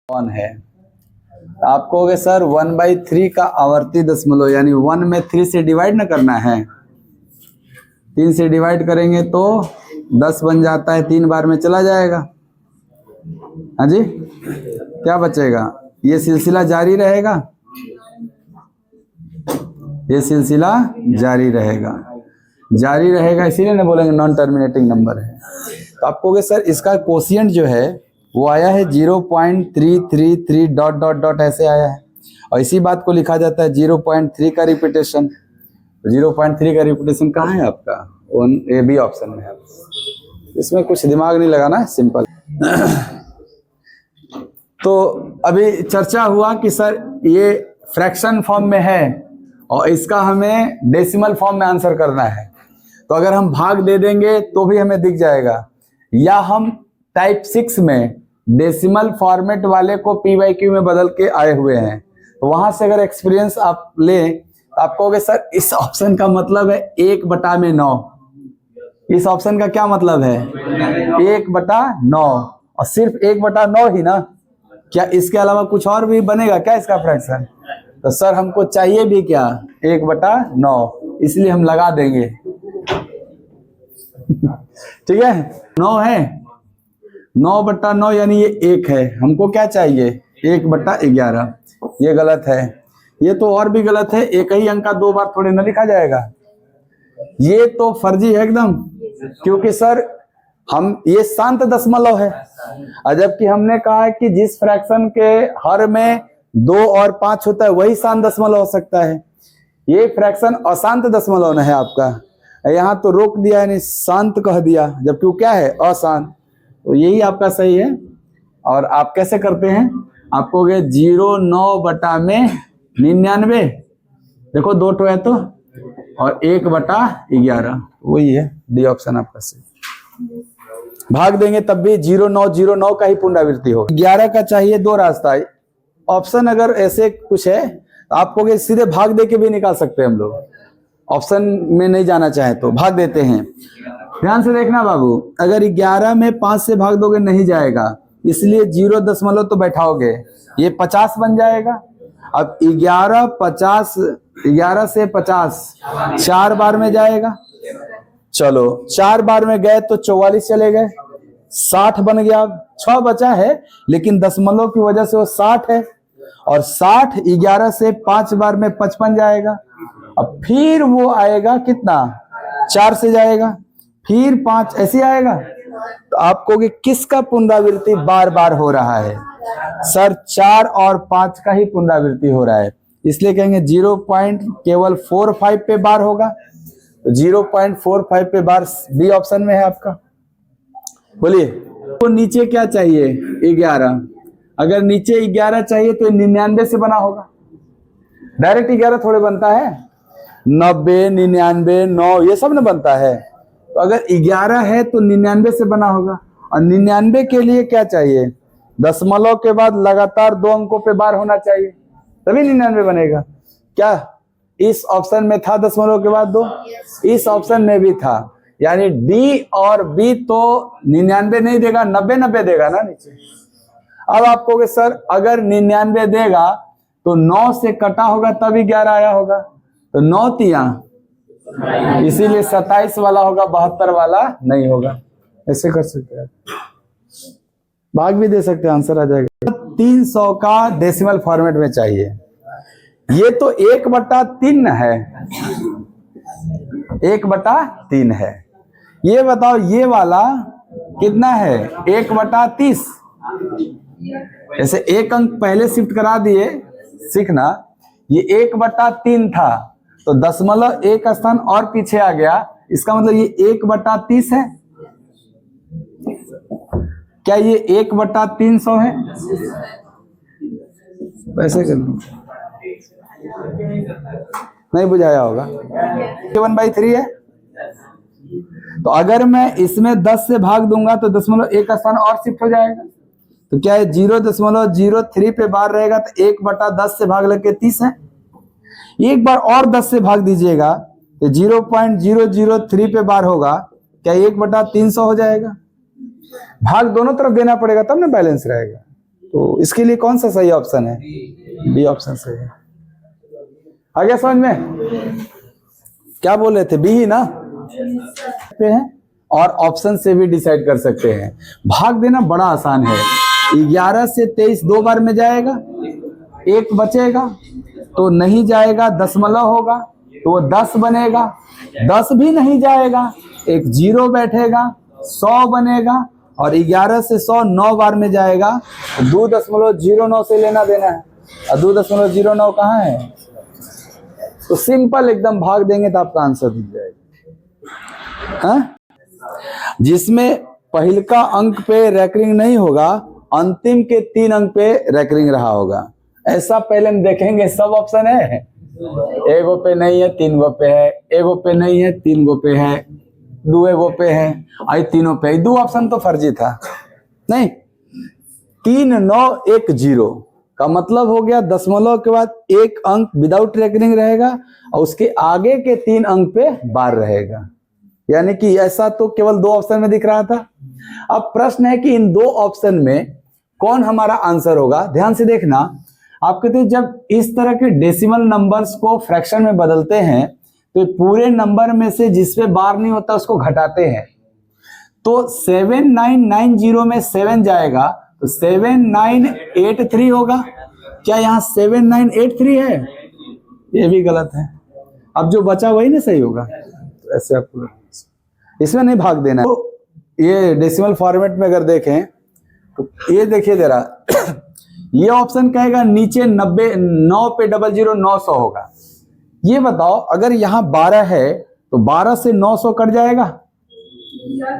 1 है। आप कहोगे सर 1/3 का आवर्ती दशमलव यानी 1 में 3 से डिवाइड ना करना है, 3 से डिवाइड करेंगे तो 10 बन जाता है, 3 बार में चला जाएगा। हाँ जी, क्या बचेगा? ये सिलसिला जारी रहेगा, ये सिलसिला जारी रहेगा, जारी रहेगा, इसीलिए ना बोलेंगे नॉन टर्मिनेटिंग नंबर है। तो आप कहोगे सर इसका कोशिएंट जो है वो आया है 0.333 डॉट डॉट डॉट ऐसे आया है, और इसी बात को लिखा जाता है 0.3 का रिपीटेशन। 0.3 का रिपीटेशन कहाँ है आपका? ए बी ऑप्शन में है। इसमें कुछ दिमाग नहीं लगाना, सिंपल। तो अभी चर्चा हुआ कि सर ये फ्रैक्शन फॉर्म में है और इसका हमें डेसिमल फॉर्म में आंसर करना है। तो अगर हम भाग दे देंगे तो भी हमें दिख जाएगा, या हम टाइप 6 में डेसिमल फॉर्मेट वाले को PYQ में बदल के आए हुए हैं, तो वहां से अगर एक्सपीरियंस आप लें तो आप कहोगे सर इस ऑप्शन का मतलब है 1/9। इस ऑप्शन का क्या मतलब है? 1/9, और सिर्फ 1/9 ही ना, क्या इसके अलावा कुछ और भी बनेगा क्या इसका फ्रैक्शन? तो सर हमको चाहिए भी क्या? 1/9, इसलिए हम लगा देंगे। ठीक है, 9 है, 9/9 यानी ये 1 है, हमको क्या चाहिए? 1/11। ये गलत है, ये तो और भी गलत है, एक ही अंक का 2 बार थोड़ी ना लिखा जाएगा, ये तो फर्जी है एकदम, क्योंकि सर हम ये शांत दशमलव है, जबकि हमने कहा है कि जिस फ्रैक्शन के हर में 2 और 5 होता है वही शांत दशमलव हो सकता है। ये फ्रैक्शन अशांत दशमलव न है आपका, यहाँ तो रोक दिया है, शांत कह दिया, जबकि वो क्या है? अशांत। तो यही आपका सही है। और आप कैसे करते हैं? आप कहोगे 0/9 देखो 2 ठो है तो, और 1/11, वही है डी ऑप्शन आपका सही। भाग देंगे तब भी 0,9,0,9 का ही पुनरावृत्ति होगा। 11 का चाहिए 2 रास्ता है। ऑप्शन अगर ऐसे कुछ है तो आप कहोगे सीधे भाग दे के भी निकाल सकते हैं हम लोग, ऑप्शन में नहीं जाना चाहे तो भाग देते हैं। ध्यान से देखना बाबू, अगर 11 में 5 से भाग दोगे नहीं जाएगा, इसलिए 0 दशमलव तो बैठाओगे, ये 50 बन जाएगा। अब 11 से 50 4 बार में जाएगा, चलो 4 बार में गए तो 44 चले गए, 60 बन गया। 6 बचा है लेकिन दशमलव की वजह से वो 60 है, और 60 11 से 5 बार में 55 जाएगा। अब फिर वो आएगा कितना? 4 से जाएगा, फिर 5 ऐसे आएगा। तो आप कहोगे किसका पुनरावृत्ति बार बार हो रहा है? सर 4 और 5 का ही पुनरावृत्ति हो रहा है, इसलिए कहेंगे 0.45 पे बार होगा। तो 0.45 पे बार बी ऑप्शन में है आपका। बोलिए, तो नीचे क्या चाहिए? 11। अगर नीचे 11 चाहिए तो 99 से बना होगा, डायरेक्ट 11 थोड़े बनता है, 90, 99, 9 ये सब न बनता है। तो अगर 11 है तो 99 से बना होगा, और 99 के लिए क्या चाहिए? दशमलव के बाद लगातार 2 अंकों पे बार होना चाहिए, तभी 99 बनेगा। क्या इस ऑप्शन में था दशमलव के बाद 2? इस ऑप्शन में भी था, यानी डी और बी तो 99 नहीं देगा, 90-90 देगा ना नीचे। अब आप कहोगे सर अगर 99 देगा तो 9 से कटा होगा तभी 11 आया होगा, तो 9 तिया, इसीलिए 27 वाला होगा, 72 वाला नहीं होगा। ऐसे कर सकते हैं, भाग भी दे सकते हैं, आंसर आ जाएगा। 300 का डेसिमल फॉर्मेट में चाहिए। ये तो 1/3 है, 1/3 है। ये बताओ ये वाला कितना है? 1/30। ऐसे एक अंक पहले शिफ्ट करा दिए, सीखना, ये 1/3 था तो दशमलव 1 स्थान और पीछे आ गया, इसका मतलब ये 1/30 है। क्या ये 1/300 है? वैसे कर लो, नहीं बुझाया होगा। 1/3 है, तो अगर मैं इसमें 10 से भाग दूंगा तो दशमलव 1 स्थान और शिफ्ट हो जाएगा, तो क्या है 0.03 पे बार रहेगा, तो 1/10 से भाग लगे 30 है। एक बार और 10 से भाग दीजिएगा तो 0.003 पे बार होगा, क्या 1/300 हो जाएगा? भाग दोनों तरफ देना पड़ेगा तब ना बैलेंस रहेगा। तो इसके लिए कौन सा सही ऑप्शन है? बी ऑप्शन सही है। आ गया समझ में? क्या बोल रहे थे? बी ही ना पे है, और ऑप्शन से भी डिसाइड कर सकते हैं। भाग देना बड़ा आसान है। 11 से 23 दो बार में जाएगा, एक बचेगा तो नहीं जाएगा, दशमलव होगा तो वो 10 बनेगा। 10 भी नहीं जाएगा, एक 0 बैठेगा, 100 बनेगा। और 11 से 100 9 बार में जाएगा तो 2.09 से लेना देना है। और 2.09 कहाँ है? तो सिंपल एकदम भाग देंगे तो आपका आंसर दिख जाएगा। हाँ? जिसमें पहले का अंक पे रैकरिंग नहीं होगा, अंतिम के 3 अंक पे रैकरिंग रहा होगा। ऐसा पहले हम देखेंगे। सब ऑप्शन है, एगो पे नहीं है, 3 गो पे है, एगो पे नहीं है, 3 गो पे है, 2 एगो पे है, आई तीनों पे। 2 ऑप्शन तो फर्जी था नहीं। 3 9 1 0 का मतलब हो गया दशमलव के बाद एक अंक विदाउट रैकरिंग रहेगा और उसके आगे के 3 अंक पे बार रहेगा। यानी कि ऐसा तो केवल 2 ऑप्शन में दिख रहा था। अब प्रश्न है कि इन 2 ऑप्शन में कौन हमारा आंसर होगा। ध्यान से देखना, आप कहते हैं जब इस तरह के डेसिमल नंबर्स को फ्रैक्शन में बदलते हैं तो पूरे नंबर में से जिस पे बार नहीं होता उसको घटाते हैं। तो 7990 में 7 जाएगा तो 7983 होगा। क्या यहाँ 7983 है? ये भी गलत है। अब जो बचा वही ना सही होगा। तो ऐसे आपको इसमें नहीं भाग देना। तो ये डेसिमल फॉर्मेट में अगर देखें तो ये देखिए जरा ये ऑप्शन कहेगा नीचे 90 9 पे 00 900 होगा। ये बताओ अगर यहाँ 12 है तो 12 से 900 कट जाएगा?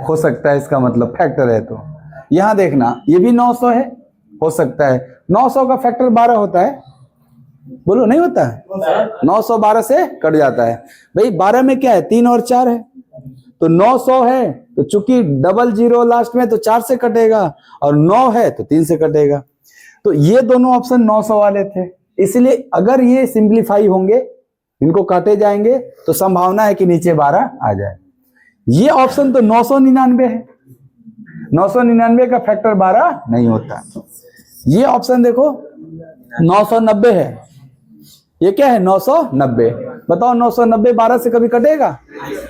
हो सकता है, इसका मतलब फैक्टर है। तो यहाँ देखना ये भी 900 है, हो सकता है। 900 का फैक्टर 12 होता है, बोलो नहीं होता है? 900 12 से कट जाता है। भाई 12 में क्या है? 3 और 4 है। तो 900 है तो चूंकि 00 लास्ट में तो 4 से कटेगा, और 9 है तो 3 से कटेगा। तो ये दोनों ऑप्शन 900 वाले थे। इसलिए अगर ये सिंप्लीफाई होंगे, इनको काटे जाएंगे तो संभावना है कि नीचे 12 आ जाए। ये ऑप्शन तो 999 है। 999 का फैक्टर 12 नहीं होता। ये ऑप्शन देखो 990 है। ये क्या है? 990। बताओ 990 12 से कभी कटेगा?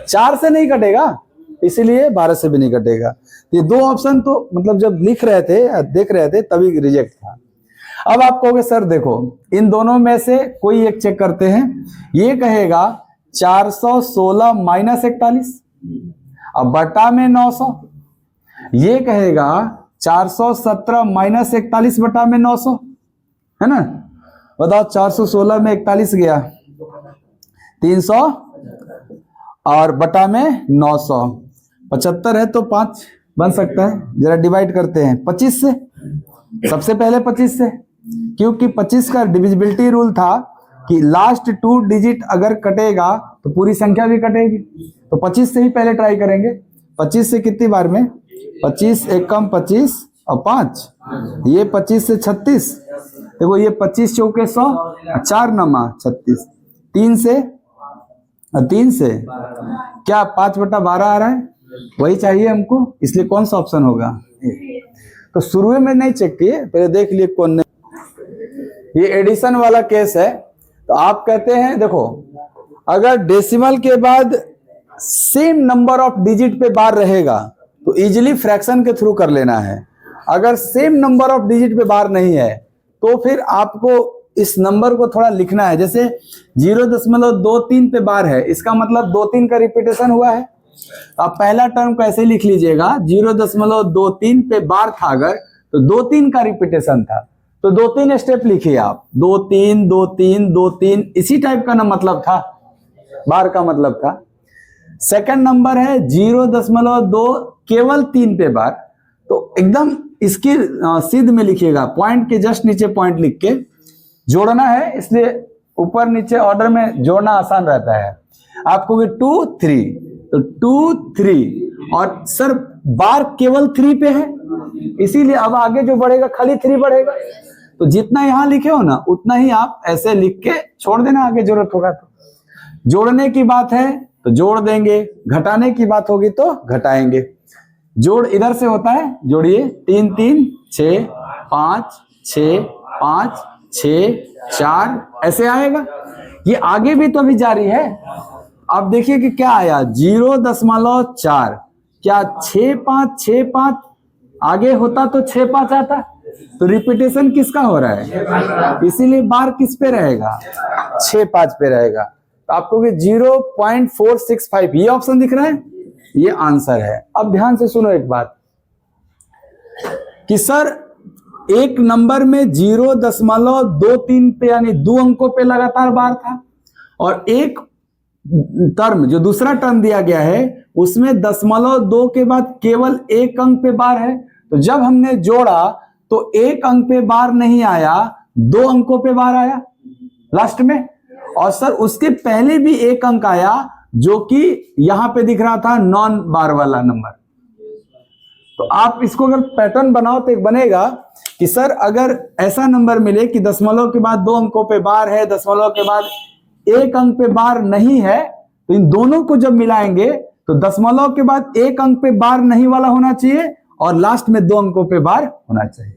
4 से नहीं कटेगा, इसलिए 12 से भी नहीं कटेगा। ये 2 ऑप्शन तो मतलब जब लिख रहे थे, देख रहे थे, तभी रिजेक्ट था। अब आप कहोगे सर देखो इन दोनों में से कोई एक चेक करते हैं। ये कहेगा 416 माइनस 41 अब बटा में 900। ये कहेगा 417 माइनस 41 बटा में 900, है ना? बताओ 416 में 41 गया 300 और बटा में 900। 75 है तो 5 बन सकता है। जरा डिवाइड करते हैं 25 से। सबसे पहले 25 से, क्योंकि 25 का डिविजिबिलिटी रूल था कि लास्ट 2 डिजिट अगर कटेगा तो पूरी संख्या भी कटेगी। तो 25 से ही पहले ट्राई करेंगे। 25 से कितनी बार में? 25 एकम 25 और 5, ये 25 से 36। देखो ये 25 चौके 100, 4 नमा 36, 3 से क्या 5/12 आ रहा है? वही चाहिए हमको, इसलिए कौन सा ऑप्शन होगा? तो शुरू में नहीं चेक किए, पहले देख लिए कौन नहीं। ये एडिशन वाला केस है। तो आप कहते हैं देखो अगर डेसिमल के बाद सेम नंबर ऑफ डिजिट पे बार रहेगा तो इजीली फ्रैक्शन के थ्रू कर लेना है। अगर सेम नंबर ऑफ डिजिट पे बार नहीं है तो फिर आपको इस नंबर को थोड़ा लिखना है। जैसे 0.23 पे बार है, इसका मतलब 2-3 का रिपीटेशन हुआ है। आप पहला टर्म कैसे लिख लीजिएगा? 0.23 पे बार था अगर तो 2-3 का रिपीटेशन था, तो 2-3 स्टेप लिखिए आप। 2-3 2-3 2-3, इसी टाइप का ना मतलब था, बार का मतलब था। सेकंड नंबर है 0.2 केवल 3 पे बार, तो एकदम इसकी सीध में लिखिएगा, पॉइंट के जस्ट नीचे पॉइंट लिख के जोड़ना है, इसलिए ऊपर नीचे ऑर्डर में जोड़ना आसान रहता है। आपको 2 3 तो 2 3 और सर बार केवल 3 पे है, इसीलिए अब आगे जो बढ़ेगा खाली 3 बढ़ेगा। तो जितना यहां लिखे हो ना उतना ही आप ऐसे लिख के छोड़ देना, आगे जरूरत होगा तो। जोड़ने की बात है तो जोड़ देंगे, घटाने की बात होगी तो घटाएंगे। जोड़ इधर से होता है, जोड़िए 3 3 6 5 6 5 6 4 ऐसे आएगा। ये आगे भी तो अभी जारी है। अब देखिए कि क्या आया 0.4, क्या 6 5 6 5 आगे होता तो 6 5 आता, तो रिपीटेशन किसका हो रहा है, इसीलिए बार किस पे रहेगा, 6 5 पे रहेगा। तो आपको 0.465 ये ऑप्शन दिख रहा है, ये आंसर है। अब ध्यान से सुनो एक बात कि सर एक नंबर में 0.23 पे यानी 2 अंकों पे लगातार बार था, और एक टर्म जो दूसरा टर्म दिया गया है उसमें 0.2 के बाद केवल 1 अंक पे बार है। तो जब हमने जोड़ा तो 1 अंक पे बार नहीं आया, 2 अंकों पे बार आया लास्ट में, और सर उसके पहले भी 1 अंक आया जो कि यहां पे दिख रहा था नॉन बार वाला नंबर। तो आप इसको अगर पैटर्न बनाओ तो एक बनेगा कि सर अगर ऐसा नंबर मिले कि दशमलव के बाद 2 अंकों पे बार है, दशमलव के बाद 1 अंक पे बार नहीं है, तो इन दोनों को जब मिलाएंगे तो दशमलव के बाद 1 अंक पे बार नहीं वाला होना चाहिए और लास्ट में 2 अंकों पे बार होना चाहिए।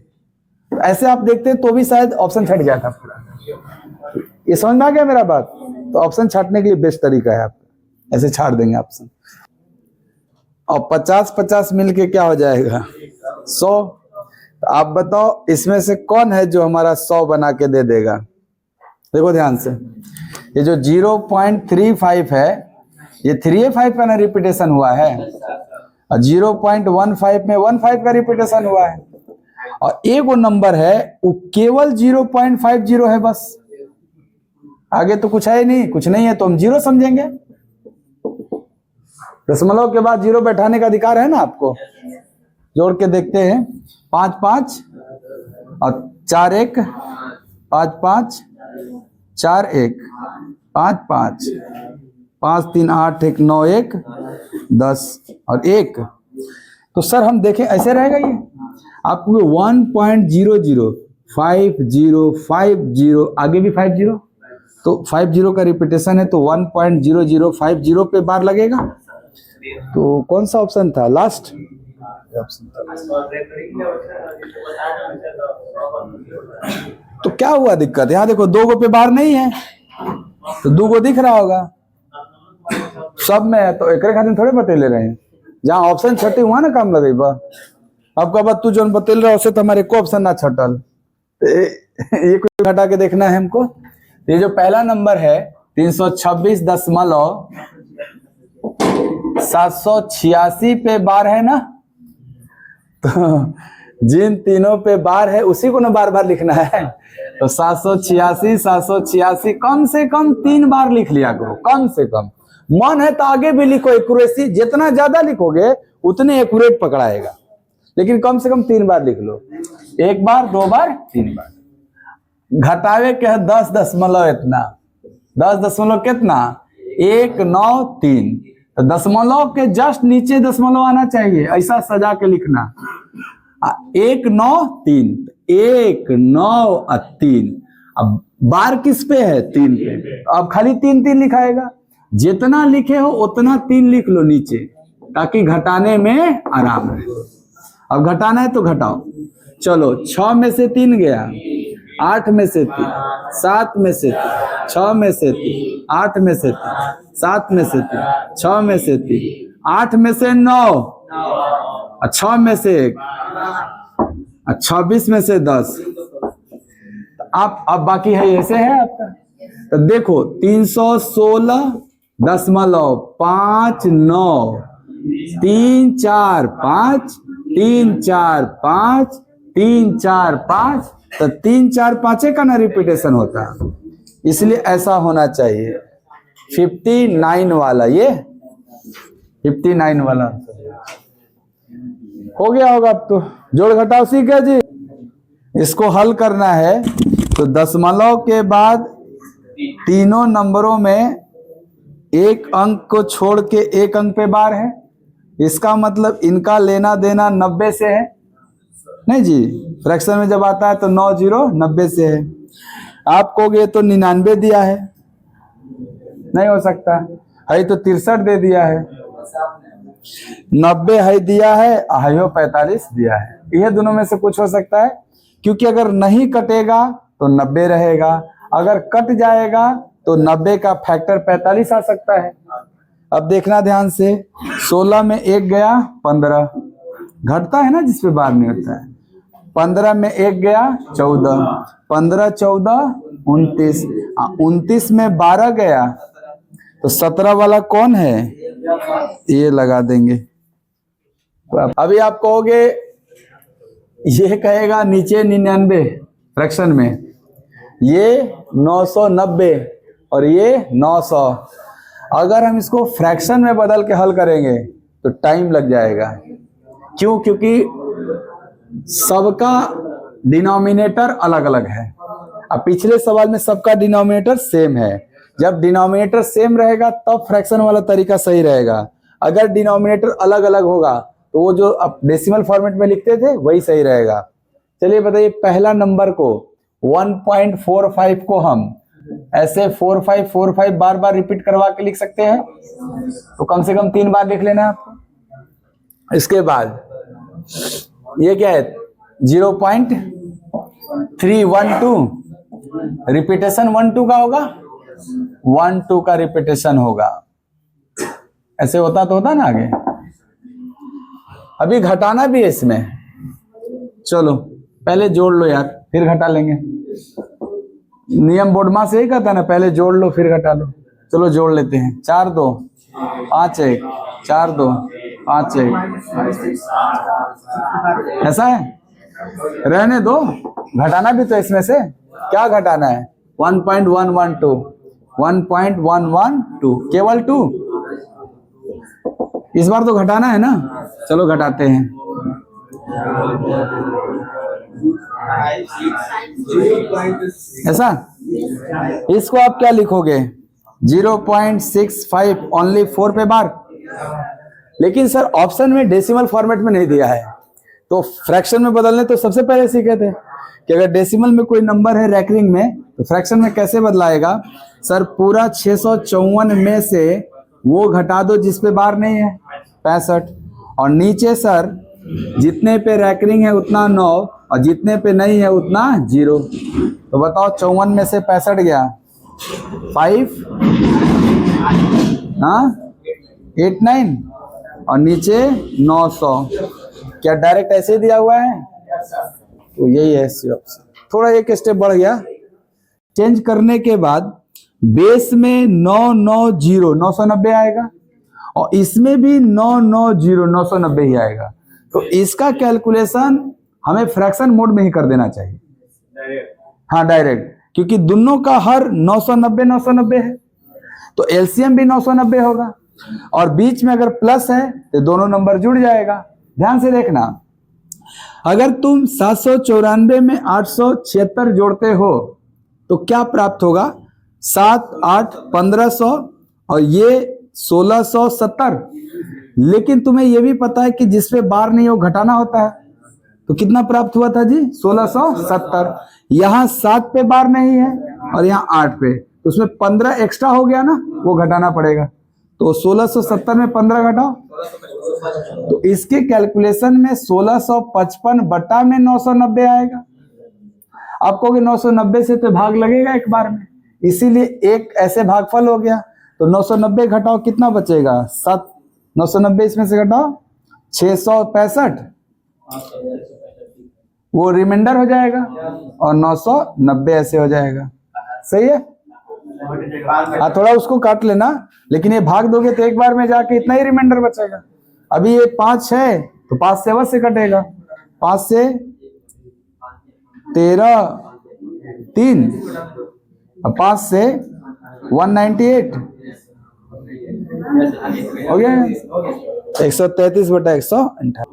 तो ऐसे आप देखते तो भी शायद ऑप्शन छट गया था पूरा। ये समझ में आ गया मेरा बात? तो ऑप्शन छाटने के लिए बेस्ट तरीका है आपका, ऐसे छाट देंगे ऑप्शन। और 50-50 मिलके क्या हो जाएगा 100। तो आप बताओ इसमें से कौन है जो हमारा 100 बना के दे देगा। देखो ध्यान से, ये जो 0.35 है ये 3A5 का ना रिपीटेशन हुआ है, और 0.15 में 15 का रिपीटेशन हुआ है, और एक वो नंबर है वो केवल 0.50 है बस, आगे तो कुछ है नहीं, कुछ नहीं है तो हम 0 समझेंगे। दशमलव के बाद 0 बैठाने का अधिकार है ना आपको। जोड़ के देखते हैं 5 5 और 4 1 5 5 4 1 5 5 5 3 8 1 9 1 10 और 1। तो सर हम देखें ऐसे रहेगा ये आपको 1.005050 आगे भी 50, तो 50 का रिपीटेशन है तो 1.0050 पे बार लगेगा। तो कौन सा ऑप्शन था लास्ट ऑप्शन था। तो क्या हुआ दिक्कत, यहाँ देखो 2 गो पे बार नहीं है तो 2 गो दिख रहा होगा सब में है, तो एक खातिर थोड़े बतेले रहे हैं। जहाँ ऑप्शन छटे हुआ ना काम लगे बा, आपका बात तू जो बतेल रहा उसे तो हमारे को ऑप्शन ना छटल, ये कुछ हटा के देखना है हमको। ये जो पहला नंबर है 326.786 पे बार है ना, तो जिन तीनों पे बार है उसी को ना बार बार लिखना है। तो 786 कम से कम 3 बार लिख लिया करो, कम से कम। मन है तो आगे भी लिखो, एक्यूरेसी जितना ज्यादा लिखोगे उतने एक्यूरेट पकड़ाएगा, लेकिन कम से कम 3 बार लिख लो, 1 बार 2 बार 3 बार। घटावे के है 10 दशमलव इतना, 10 दशमलव कितना 193, तो दशमलव के जस्ट नीचे दशमलव आना चाहिए, ऐसा सजा के लिखना 193 193। अब बार किस पे है 3 पे, अब खाली 3 3 लिखाएगा, जितना लिखे हो उतना 3 लिख लो नीचे ताकि घटाने में आराम रहे। अब घटाना है तो घटाओ, चलो 6 में से 3 गया, 8 में से 3, 7 में से 3, 6 में से 3, 8 में से 3, 7 में से 3, 6 में से 3, 8 में से 9, 6 में से 1, 26 में से 10। आप अब बाकी है ऐसे है आपका। तो देखो 316.59 3 4 5 3 4 5 3 4 5, तो 3 4 5 का ना रिपीटेशन होता है, इसलिए ऐसा होना चाहिए 59 वाला, ये 59 वाला हो गया होगा। अब तो जोड़ घटाव सीख गया जी। इसको हल करना है तो दशमलव के बाद तीनों नंबरों में 1 अंक को छोड़ के 1 अंक पे बार है, इसका मतलब इनका लेना देना 90 से है, नहीं जी, फ्रैक्शन में जब आता है तो 9 0 90 से है। आप कहोगे तो 99 दिया है, नहीं हो सकता है, तो 63 दे दिया है, 90 है दिया है, 45 दिया है, यह दोनों में से कुछ हो सकता है। क्योंकि अगर नहीं कटेगा तो 90 रहेगा, अगर कट जाएगा तो 90 का फैक्टर 45 आ सकता है। अब देखना ध्यान से, 16 में 1 गया 15, घटता है ना जिसपे बार नहीं होता है। 15 में 1 गया 14, 15 14 29, 29 में 12 गया तो 17 वाला कौन है, ये लगा देंगे। अभी आप कहोगे, ये कहेगा नीचे 99 फ्रैक्शन में, ये 990 और ये 900। अगर हम इसको फ्रैक्शन में बदल के हल करेंगे तो टाइम लग जाएगा। क्यों? क्योंकि सबका डिनोमिनेटर अलग अलग है। अब पिछले सवाल में सबका डिनोमिनेटर सेम है। जब डिनोमिनेटर सेम रहेगा तब फ्रैक्शन वाला तरीका सही रहेगा। अगर डिनोमिनेटर अलग अलग होगा तो वो जो अब डेसिमल फॉर्मेट में लिखते थे वही सही रहेगा। चलिए बताइए, पहला नंबर को 1.45 को हम ऐसे 4545 बार बार रिपीट करवा के लिख सकते हैं, तो कम से कम 3 बार लिख लेना आपको। इसके बाद ये क्या है, 0.312 रिपीटेशन 12 का होगा, 12 का रिपीटेशन होगा। ऐसे होता तो होता ना आगे। अभी घटाना भी है इसमें, चलो पहले जोड़ लो यार, फिर घटा लेंगे। नियम बोर्डमा से ही कहता है ना, पहले जोड़ लो फिर घटा लो। चलो जोड़ लेते हैं। 4 2 5 1, 4 2 5 1, ऐसा है। रहने दो, घटाना भी तो इसमें से। क्या घटाना है? 1.112, 1.112, केवल 2। इस बार तो घटाना है ना, चलो घटाते हैं। ऐसा, इसको आप क्या लिखोगे? 0.65 ओनली 4 पे बार। लेकिन सर ऑप्शन में डेसिमल फॉर्मेट में नहीं दिया है, तो फ्रैक्शन में बदलने तो सबसे पहले सीखे थे कि अगर डेसिमल में कोई नंबर है रैंकिंग में तो फ्रैक्शन में कैसे बदलाएगा। सर पूरा 654 में से वो घटा दो जिस पे बार नहीं है, 65, और नीचे सर जितने पे रैंकिंग है उतना 9 और जितने पे नहीं है उतना 0। तो बताओ 54 में से 65 गया 5, हाँ 89 और नीचे 900। क्या डायरेक्ट ऐसे दिया हुआ है? तो यही है सी ऑप्शन। थोड़ा एक स्टेप बढ़ गया। चेंज करने के बाद बेस में 990 990 आएगा और इसमें भी 990 990 ही आएगा। तो इसका कैलकुलेशन हमें फ्रैक्शन मोड में ही कर देना चाहिए। हाँ डायरेक्ट, क्योंकि दोनों का हर 990 990 है तो एलसीएम भी 990 होगा और बीच में अगर प्लस है तो दोनों नंबर जुड़ जाएगा। ध्यान से देखना, अगर तुम 794 में 876 जोड़ते हो तो क्या प्राप्त होगा? 7 8 1500 और ये 1670। लेकिन तुम्हें यह भी पता है कि जिसपे बार नहीं हो घटाना होता है, तो कितना प्राप्त हुआ था जी? 1670। यहाँ 7 पे बार नहीं है और यहाँ 8 पे, तो उसमें 15 एक्स्ट्रा हो गया ना, वो घटाना पड़ेगा। तो 1670 में 15 घटाओ, तो इसके कैलकुलेशन में 1655 बटा में 990 आएगा। आप कहोगे 990 से तो भाग लगेगा एक बार में, इसीलिए एक ऐसे भागफल हो गया। तो 990 घटाओ, कितना बचेगा? 7। 990 इसमें से घटाओ 665, वो रिमाइंडर हो जाएगा और 990 ऐसे हो जाएगा। सही है? हाँ थोड़ा उसको काट लेना, लेकिन ये भाग दोगे तो एक बार में जाके इतना ही रिमाइंडर बचेगा। अभी ये 5 है तो 5 से अवश्य कटेगा, 5 से 13 3 और 5 से 198 हो गया। 133 बटा 158।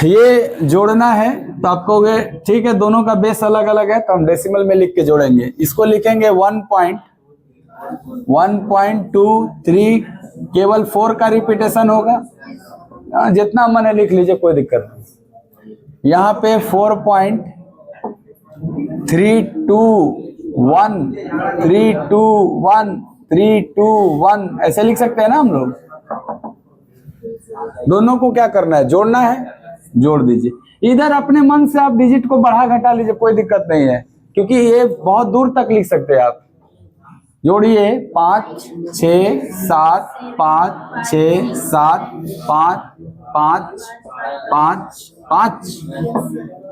ये जोड़ना है तो आप कहोगे ठीक है दोनों का बेस अलग अलग है तो हम डेसिमल में लिख के जोड़ेंगे। इसको लिखेंगे 1.123, केवल 4 का रिपीटेशन होगा। जितना मैंने लिख लीजिए, कोई दिक्कत नहीं। यहाँ पे 4.321 ऐसे लिख सकते हैं ना हम लोग। दोनों को क्या करना है? जोड़ना है। जोड़ दीजिए। इधर अपने मन से आप डिजिट को बढ़ा घटा लीजिए, कोई दिक्कत नहीं है, क्योंकि ये बहुत दूर तक लिख सकते हैं आप। जोड़िए 5 6 7 5 6 7 5 5 5 5,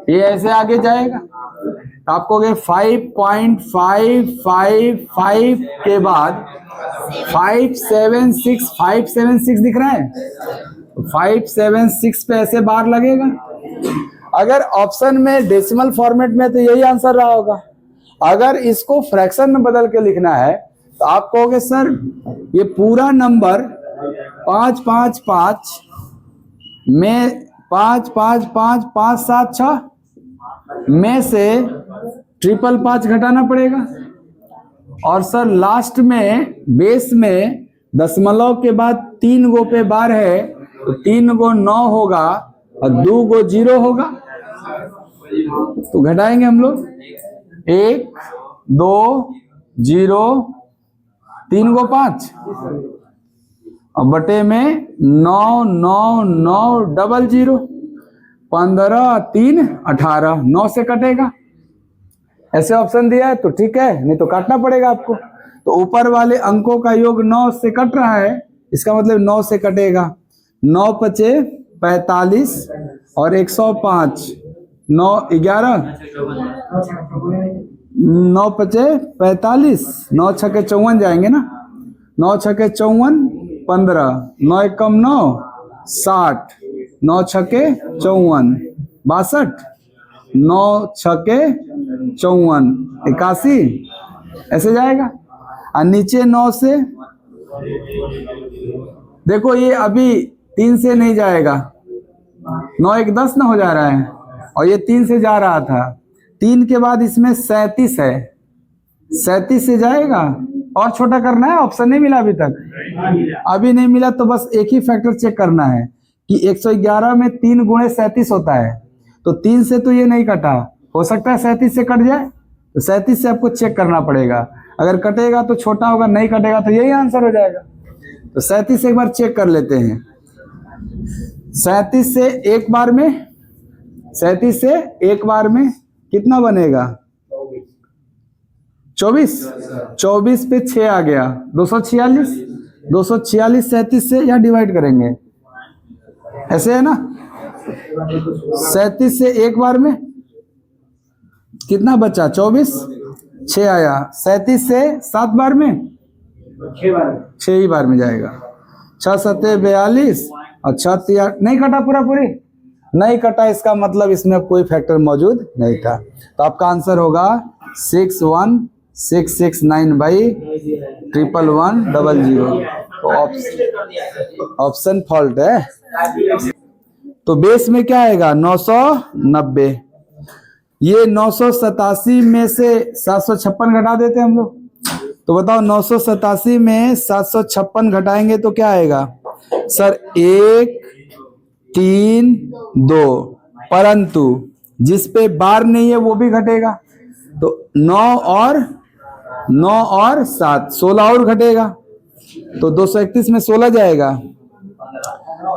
ये ऐसे आगे जाएगा। आपको 5.555 के बाद 576 दिख रहा है, 576 पे ऐसे बार लगेगा। अगर ऑप्शन में डेसिमल फॉर्मेट में तो यही आंसर रहा होगा। अगर इसको फ्रैक्शन में बदल के लिखना है तो आप कहोगे सर ये पूरा नंबर 555 में 5 5 5 5 7 6 में से 555 घटाना पड़ेगा, और सर लास्ट में बेस में दशमलव के बाद 3 गो पे बार है, तो 3 गो 9 होगा और 2 गो 0 होगा। तो घटाएंगे हम लोग 1 2 0 3 गो 5 और बटे में 9 9 9 डबल 0 15 3 18, 9 से कटेगा। ऐसे ऑप्शन दिया है तो ठीक है, नहीं तो काटना पड़ेगा आपको। तो ऊपर वाले अंकों का योग 9 से कट रहा है, इसका मतलब 9 से कटेगा। 9 पचे 45 और 105, 9 11, 9 पचे 45, 9 छके 54 जाएंगे ना, 9 छके 54 15, 9 एकम 9 60, 9 छके 54 62, 9 छके 54 81, ऐसे जाएगा। और नीचे 9 से देखो ये अभी 3 से नहीं जाएगा, 9 1 10 ना हो जा रहा है, और ये 3 से जा रहा था। 3 के बाद इसमें 37 है, 37 से जाएगा। और छोटा करना है, ऑप्शन नहीं मिला अभी तक, अभी नहीं मिला तो बस एक ही फैक्टर चेक करना है कि 111 में 3 गुणे 37 होता है, तो 3 से तो ये नहीं कटा, हो सकता है 37 से कट जाए, तो 37 से आपको चेक करना पड़ेगा। अगर कटेगा तो छोटा होगा, नहीं कटेगा तो यही आंसर हो जाएगा। तो 37 से एक बार चेक कर लेते हैं। 37 से एक बार में, 37 से एक बार में कितना बनेगा? 24, 24 पे 6 आ गया, 246, 246 37 से यहाँ डिवाइड करेंगे, ऐसे है ना। 37 से एक बार में कितना बचा? 24, 6 आया। 37 से 7 बार में 6 ही बार में जाएगा। 6 7 42 और 6 3 नहीं कटा, पूरा पूरी नहीं कटा, इसका मतलब इसमें कोई फैक्टर मौजूद नहीं था। तो आपका आंसर होगा 61669 बाई 11100। तो ऑप्शन फॉल्ट है। तो बेस में क्या आएगा? 990। ये 987 में से 756 घटा देते हैं हम लोग। तो बताओ 987 में 756 घटाएंगे तो क्या आएगा? सर 1 3 2, परंतु जिस पे बार नहीं है वो भी घटेगा, तो 9 और 7 16 और घटेगा, तो 231 में 16 जाएगा।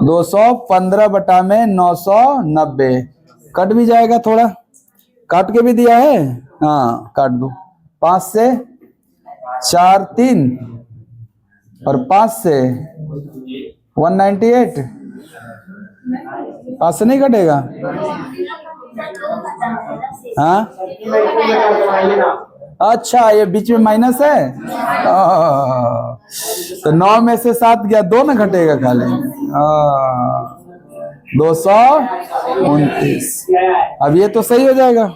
215 बटा में 990 कट भी जाएगा, थोड़ा काट के भी दिया है, हाँ काट दो। 5 से 4 3 और 5 से 198, 5 से नहीं कटेगा। हाँ अच्छा, ये बीच में माइनस है, तो 9 में से 7 गया, 2 में घटेगा खाली। 229, अब ये तो सही हो जाएगा। हाँ।